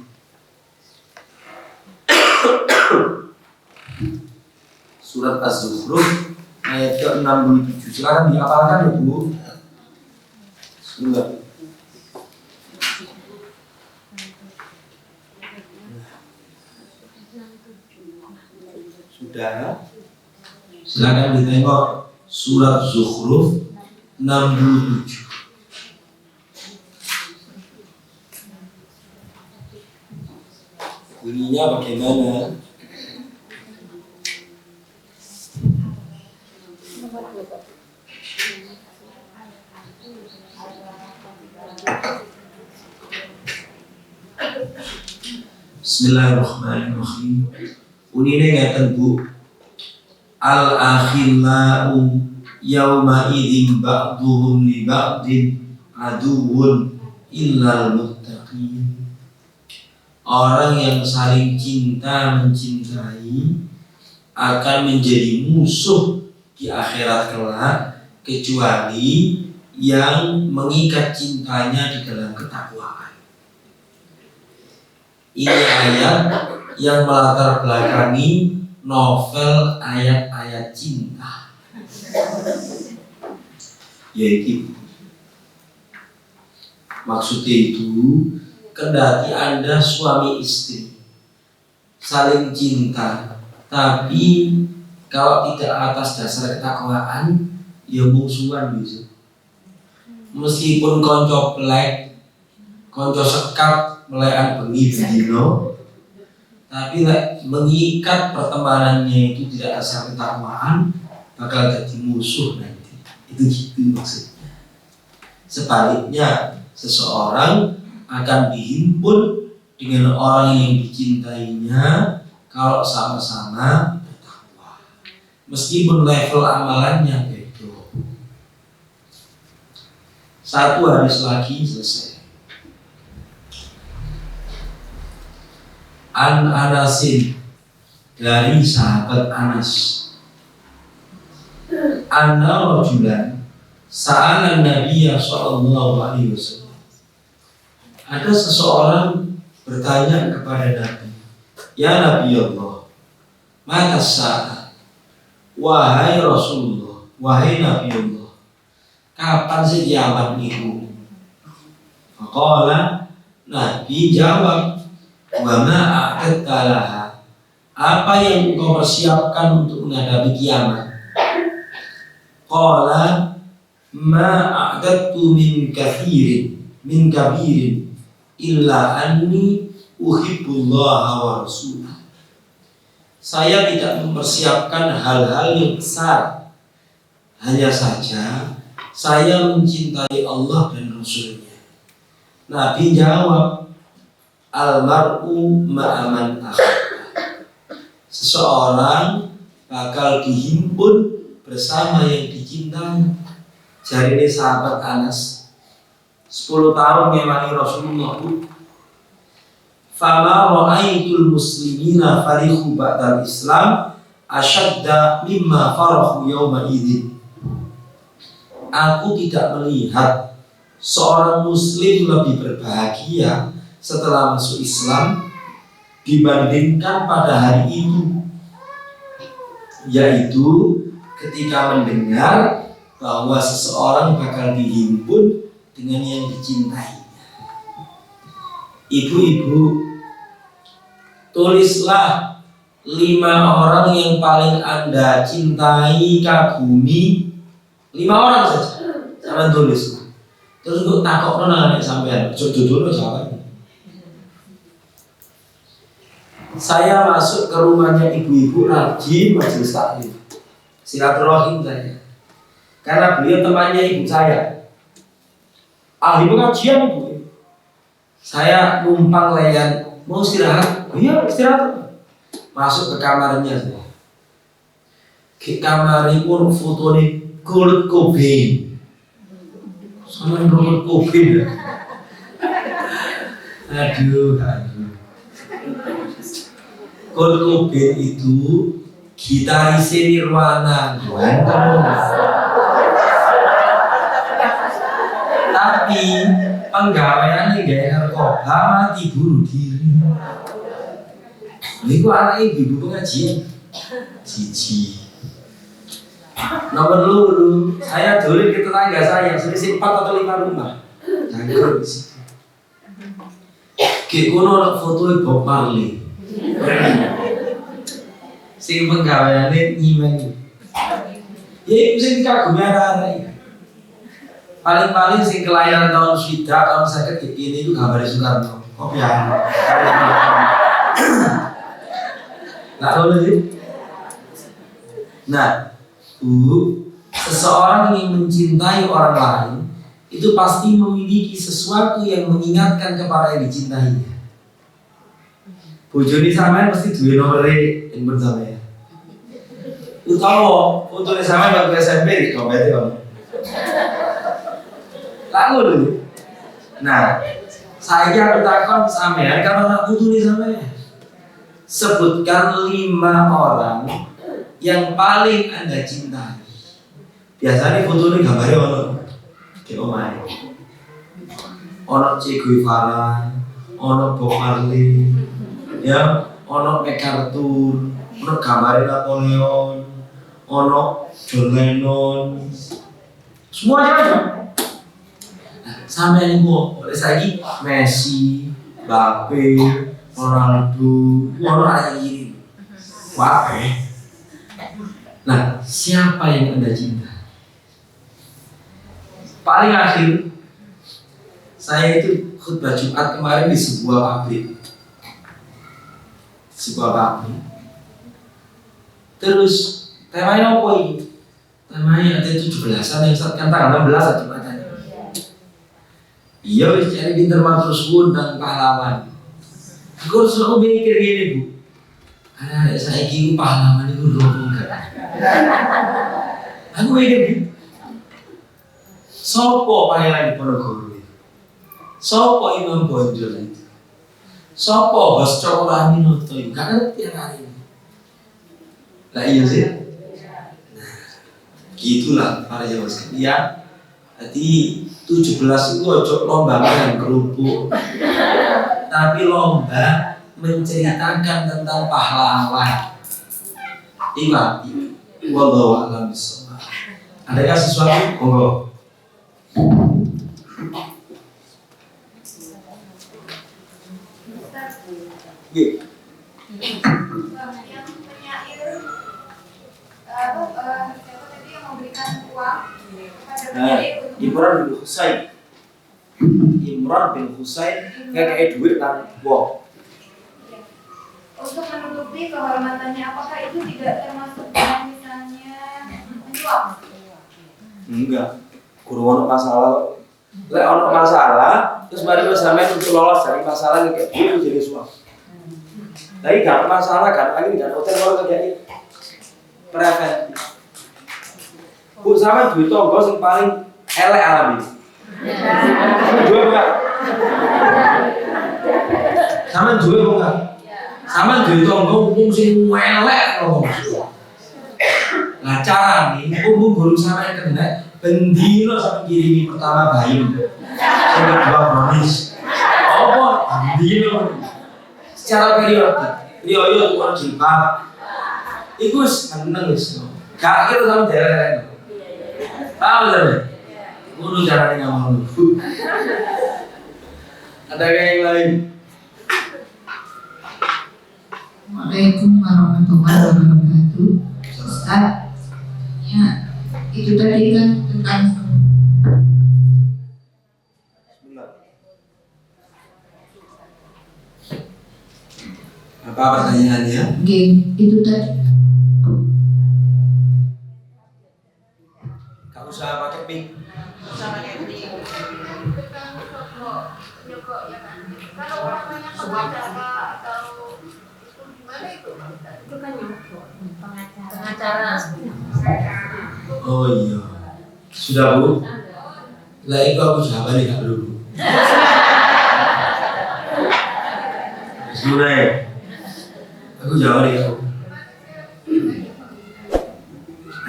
Surat Az-Zukhruf ayat ke-67. Silakan dihafalkan Ibu. Sudah. Sudah. Silakan ditengok surat Zukhruf 67. Bunyinya bagaimana? Bismillahirrahmanirrahim. Unine ngaten Bu. Al-akhillau yauma idzin ba'dhum li ba'din aduwwun illal muttaqin. Orang yang saling cinta mencintai akan menjadi musuh di akhirat kelak kecuali yang mengikat cintanya di dalam ketakwaan. Ini ayat yang melatar belakangi novel ayat-ayat cinta, yaitu maksudnya itu kendati Anda suami istri saling cinta, tapi kalau tidak atas dasar ketakwaan, ya musuhan bisa. Meskipun konco plek, konco sekat melekan bengi bedino, tapi mengikat pertemanannya itu tidak dasar ketakwaan, bakal jadi musuh nanti. Itu gitu maksudnya. Sebaliknya, seseorang akan dihimpun dengan orang yang dicintainya kalau sama-sama bertakwa, meskipun level amalannya beda. Satu hadis lagi selesai. An Anasin, dari sahabat Anas, anna rajulan sa'ala Nabiya sallallahu alaihi wasallam. Ada seseorang bertanya kepada Nabi, ya Nabi Allah, mata saat, wahai Rasulullah, wahai Nabi Allah, kapan sih kiamat itu? Maka Nabi jawab, wa ma'adat laha, apa yang engkau persiapkan untuk menghadapi kiamat? Qala ma'adattu min kabirin illa anni uhibbullaha wa rasulah. Saya tidak mempersiapkan hal-hal yang besar, hanya saja saya mencintai Allah dan Rasulnya. Nabi jawab, almar'u ma'aman ahabba. Seseorang bakal dihimpun bersama yang dicintai. Jarine sahabat Anas, 10 tahun ngemani Rasulullah. Fama ra'aitul muslimina farihu ba'dal Islam asyadda mimma farahu yawma idzin. Aku tidak melihat seorang muslim lebih berbahagia setelah masuk Islam dibandingkan pada hari itu, yaitu ketika mendengar bahwa seseorang bakal dihimpun dengan yang dicintainya. Ibu-ibu, tulislah 5 orang yang paling Anda cintai, kagumi. 5 orang saja, jangan tulis. Terus untuk takok nang sampean, jodoh jawabannya. Saya masuk ke rumahnya ibu-ibu lagi majelis taklim, silaturahim saya, karena beliau temannya ibu saya, ahli pengajian ibu. Saya numpang layan, mau istirahat, iya istirahat. Masuk ke kamarnya saya. Ke kamar pun fotonya Kurt Cobain, sama Kurt Cobain. Aduh. Kurt Cobain itu gitaris Nirvana, tapi penggaweannya gaya narkoba, mati bunuh diri. Ini kok anak ibu pengajian, cici. Nomor luru, saya dulu ke tetangga saya, selisih 4 atau 5 rumah. Jangkrik di situ. Kayak kono foto Bob Marley. Sing penggaweane nyimeng. Ya itu sing dikagumi arek-arek. Paling-paling sing kelahiran tahun 50 tahun 50 ini itu gambar Soekarno. Kopian. Nggak tahu lagi. Nah, seseorang yang mencintai orang lain itu pasti memiliki sesuatu yang mengingatkan kepada yang dicintainya. Bojone sampean pasti duwe nomere yang bersama ya. Utawa fotone sampean waktu SMP di dompete kamu. Lalu dulu. Nah, saya aku takon sampean kalau anak fotone sampean. Sebutkan 5 orang yang paling Anda cintai. Biasanya fotonya gambarnya ono di omahe. Ono Che Guevara, ono Bob Marley, ya, ono MacArthur, ono gambarnya Napoleon, ono John Lennon, semuanya ada. Sampai ini boleh lagi Messi, Mbappe, Ronaldo, orang ini, wah. Nah, siapa yang Anda cinta? Paling akhir, saya itu khutbah Jumat kemarin di sebuah pabrik. Terus temanya apa ini? Temanya ada 17-an yang kan tanggal 16 Jumatannya. Iya, wis cari pinter matur suwun dan pahlawan. Aku harus mikir gini Bu. Karena saya kira pahlawan itu roh enggak. Aku mikir gitu. Sopo Pangeran Diponegoro itu? Sopo Imam Bonjol itu? Sopo Bos Cokolaminoto itu? Gak ngerti yang hari ini. Lah iya sih. Nah, gitulah para jamaah sekalian. Jadi 17 itu ojo lomba makan kerupuk, tapi lomba menceritakan tentang pahlawan. Ingat, wallahu a'lam bishawab. Adakah sesuatu? Monggo. Iya. Yang penyair siapa tadi yang memberikan uang kepada penyair untuk Imran bin Husain ngekei duit nang wong. untuk menutupi kehormatannya, apakah itu tidak termasuk dengan misalnya menyuap? Enggak. Guru ono masalah. Lek ono masalah, terus mari wis sampean untuk lolos dari masalah ngekei duit jadi suap. Tapi gak masalah kan, lagi dan hotel kalau terjadi preventif. Bu sama duit tonggo yang paling elek alami. Dua enggak? Sama dua enggak? Sama duit tonggo umum sing elek loh. Nah cara nih, umum guru sama yang kena bendino sama kirimi pertama bayim, yang kedua kronis. Oh, bendino. Secara periodik, Rio tukang jilbab, itu seneng wis. Gak kira sama daerah. Tahu tak? Guru caranya ngomong dulu. Ada yang lain? Waalaikumsalam warahmatullahi wabarakatuh. Ustaz, ya itu tadi kan tentang apa pertanyaannya? game itu tadi. Gak usah pakai pink. Kalau orangnya pengacara atau itu gimana itu? Itu kan nyogok pengacara. Oh iya. Sudah Bu? Lah itu aku jawabannya gak dulu. Sudah. Aku jawab deh aku.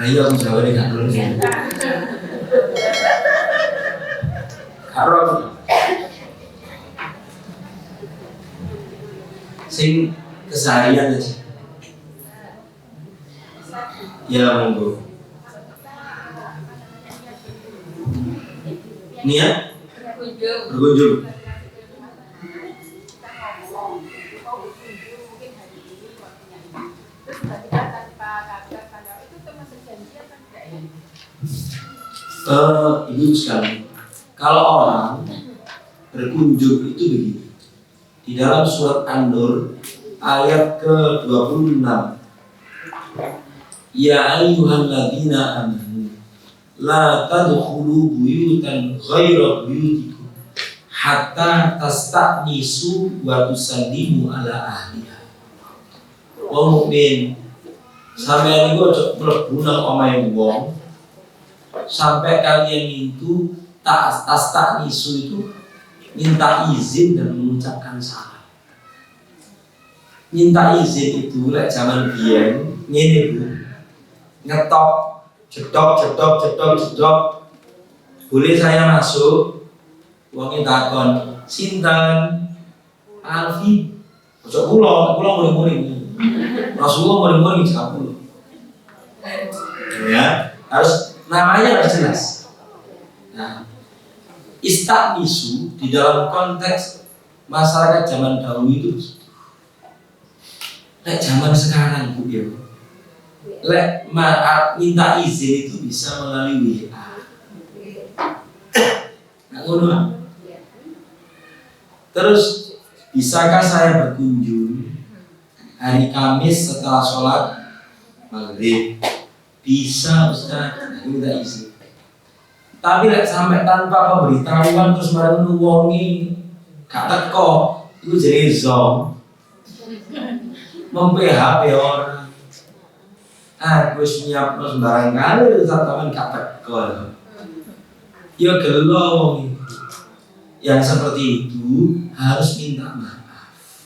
Ayo aku jawab deh kan dulu. Karo sing keseharian aja. Ya monggo. Ini ya? Berkunjung. Ibu sekali, kalau orang berkunjung itu begini. Di dalam surat An-Nur ayat ke-26. Ya ayyuhalladzina amanu la tadkhulu buyutan ghaira buyutikum hatta tasta'nisu wa tusallimu ala ahliha. Wong mukmin, sampeyan iku aja mlebu nang omahe wong sampai kalian itu tasta'nisu itu minta izin dan mengucapkan salam. Minta izin itu lek zaman biyen ngene Bu. Ngetok, jedok. Boleh saya masuk? Wonge takon, sinten? Alfi. Ojo kula muring-muring. Rasulullah muring-muring sak kula. Ya, harus namanya harus jelas. Nah, istanisu di dalam konteks masyarakat zaman dahulu itu lek zaman sekarang Bu ya. Lek minta izin itu bisa melalui WA. Nah, ngono. Terus bisakah saya berkunjung hari Kamis setelah sholat maghrib? Bisa Ustaz, minta izin. Tapi lek sampai tanpa pemberitahuan terus bareng nuwongi gak teko, itu jadi zong. Mem-PHP orang. Aku nyiapno sembarang kali saat taman gak teko. Ya gelo wong. Yang seperti itu harus minta maaf.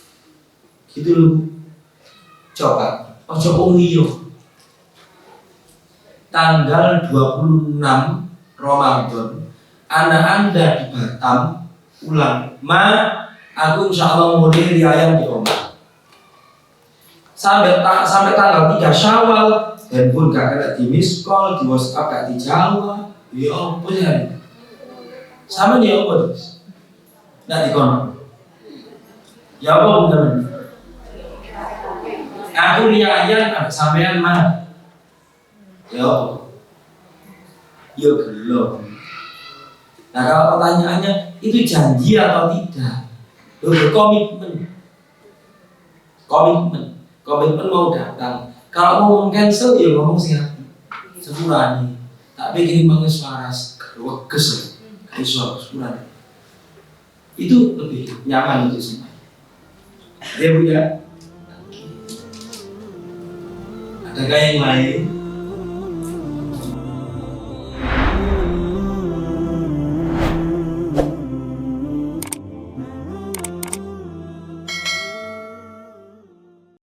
Gitu loh. Coba, ojo ungiyo. Tanggal 26 Ramadan, anak Anda di Batam ulang. Aku insya Allah mau riayang di rumah. Sampai tanggal 3 Syawal, handphone gak kena di miss call, di WhatsApp gak dijawab. Ya apa ya? Sama dia apa terus? Nggak dikono. Ya apa bukan? Aku riayang sampean mah. Ya apa? Ya belum. Nah kalau pertanyaannya itu janji atau tidak? Komitmen mau datang. Kalau mau cancel ya ngomong siapa? Sepurani. Tak bikin bangun suara weges. Kayak suara sepurani. Itu lebih nyaman untuk semua. Ya Bu ya. Adakah yang lain?